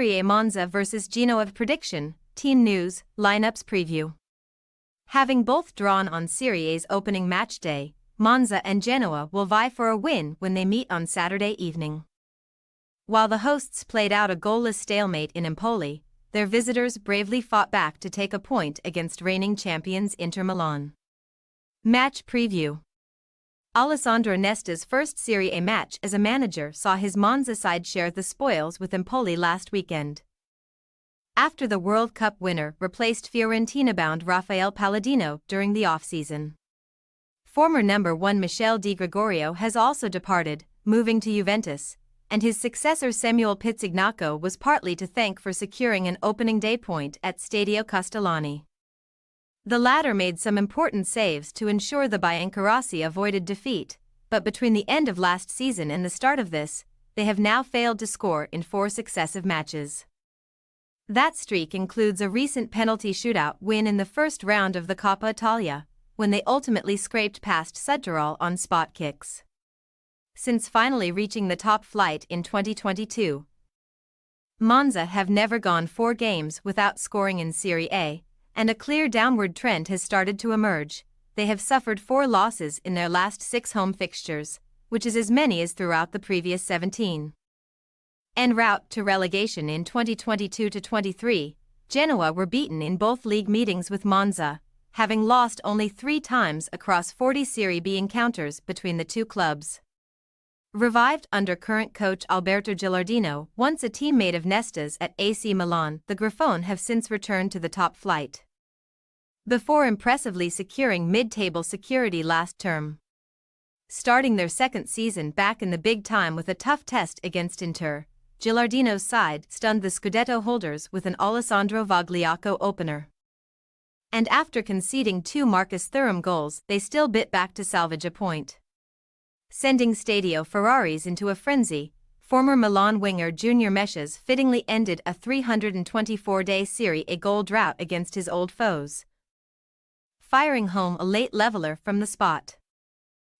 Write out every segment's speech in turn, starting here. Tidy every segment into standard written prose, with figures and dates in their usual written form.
Serie A Monza vs Genoa prediction, team news, lineups preview. Having both drawn on Serie A's opening match day, Monza and Genoa will vie for a win when they meet on Saturday evening. While the hosts played out a goalless stalemate in Empoli, their visitors bravely fought back to take a point against reigning champions Inter Milan. Match preview. Alessandro Nesta's first Serie A match as a manager saw his Monza side share the spoils with Empoli last weekend. After the World Cup winner replaced Fiorentina-bound Rafael Palladino during the off-season. Former number 1 Michele Di Gregorio has also departed, moving to Juventus, and his successor Samuel Pizzignacco was partly to thank for securing an opening day point at Stadio Castellani. The latter made some important saves to ensure the Biancorossi avoided defeat, but between the end of last season and the start of this, they have now failed to score in 4 successive matches. That streak includes a recent penalty shootout win in the first round of the Coppa Italia, when they ultimately scraped past Südtirol on spot kicks. Since finally reaching the top flight in 2022, Monza have never gone 4 games without scoring in Serie A, and a clear downward trend has started to emerge. They have suffered 4 losses in their last 6 home fixtures, which is as many as throughout the previous 17. En route to relegation in 2022-23, Genoa were beaten in both league meetings with Monza, having lost only 3 times across 40 Serie B encounters between the two clubs. Revived under current coach Alberto Gilardino, once a teammate of Nesta's at AC Milan, the Grifone have since returned to the top flight, before impressively securing mid-table security last term. Starting their second season back in the big time with a tough test against Inter, Gilardino's side stunned the Scudetto holders with an Alessandro Vogliacco opener. And after conceding 2 Marcus Thuram goals, they still bit back to salvage a point, sending Stadio Ferraris into a frenzy. Former Milan winger Junior Meshes fittingly ended a 324-day Serie A goal drought against his old foes, firing home a late leveler from the spot.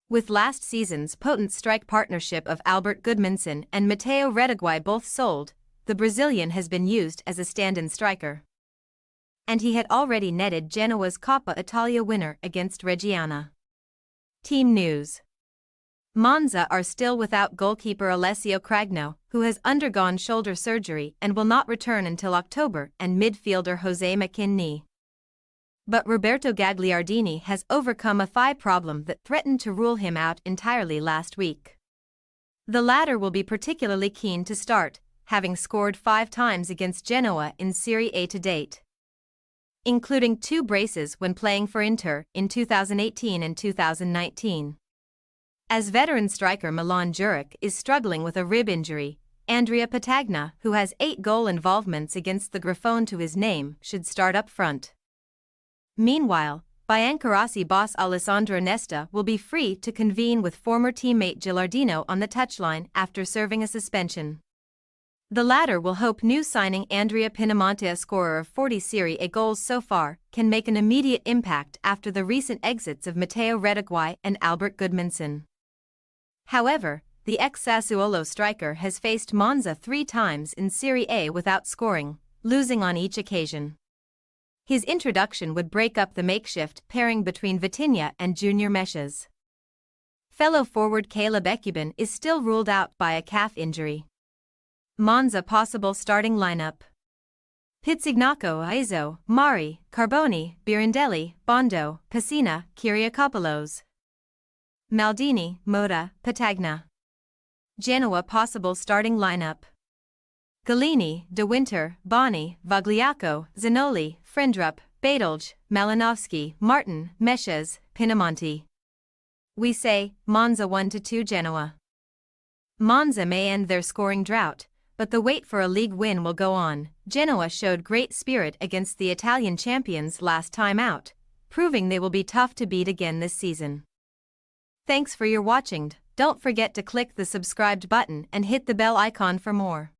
With last season's potent strike partnership of Albert Gudmundsson and Matteo Retegui both sold, the Brazilian has been used as a stand-in striker. And he had already netted Genoa's Coppa Italia winner against Reggiana. Team news. Monza are still without goalkeeper Alessio Cragno, who has undergone shoulder surgery and will not return until October, and midfielder Jose McKinney. But Roberto Gagliardini has overcome a thigh problem that threatened to rule him out entirely last week. The latter will be particularly keen to start, having scored 5 times against Genoa in Serie A to date, including 2 braces when playing for Inter in 2018 and 2019. As veteran striker Milan Juric is struggling with a rib injury, Andrea Patagna, who has 8 goal involvements against the Grifone to his name, should start up front. Meanwhile, Biancorossi boss Alessandro Nesta will be free to convene with former teammate Gilardino on the touchline after serving a suspension. The latter will hope new signing Andrea Pinamonti, a scorer of 40 Serie A goals so far, can make an immediate impact after the recent exits of Matteo Retegui and Albert Gudmundsson. However, the ex-Sassuolo striker has faced Monza 3 times in Serie A without scoring, losing on each occasion. His introduction would break up the makeshift pairing between Vitinha and Junior Meshes. Fellow forward Caleb Ekuban is still ruled out by a calf injury. Monza possible starting lineup: Pizzignacco, Aizo, Mari, Carboni, Birondelli, Bondo, Pessina, Kyriakopoulos, Maldini, Motta, Patagna. Genoa possible starting lineup: Galini, De Winter, Boni, Vogliacco, Zanoli, Frendrup, Badolj, Malinowski, Martin, Meshes, Pinamonti. We say, Monza 1-2 Genoa. Monza may end their scoring drought, but the wait for a league win will go on. Genoa showed great spirit against the Italian champions last time out, proving they will be tough to beat again this season. Thanks for your watching. Don't forget to click the subscribed button and hit the bell icon for more.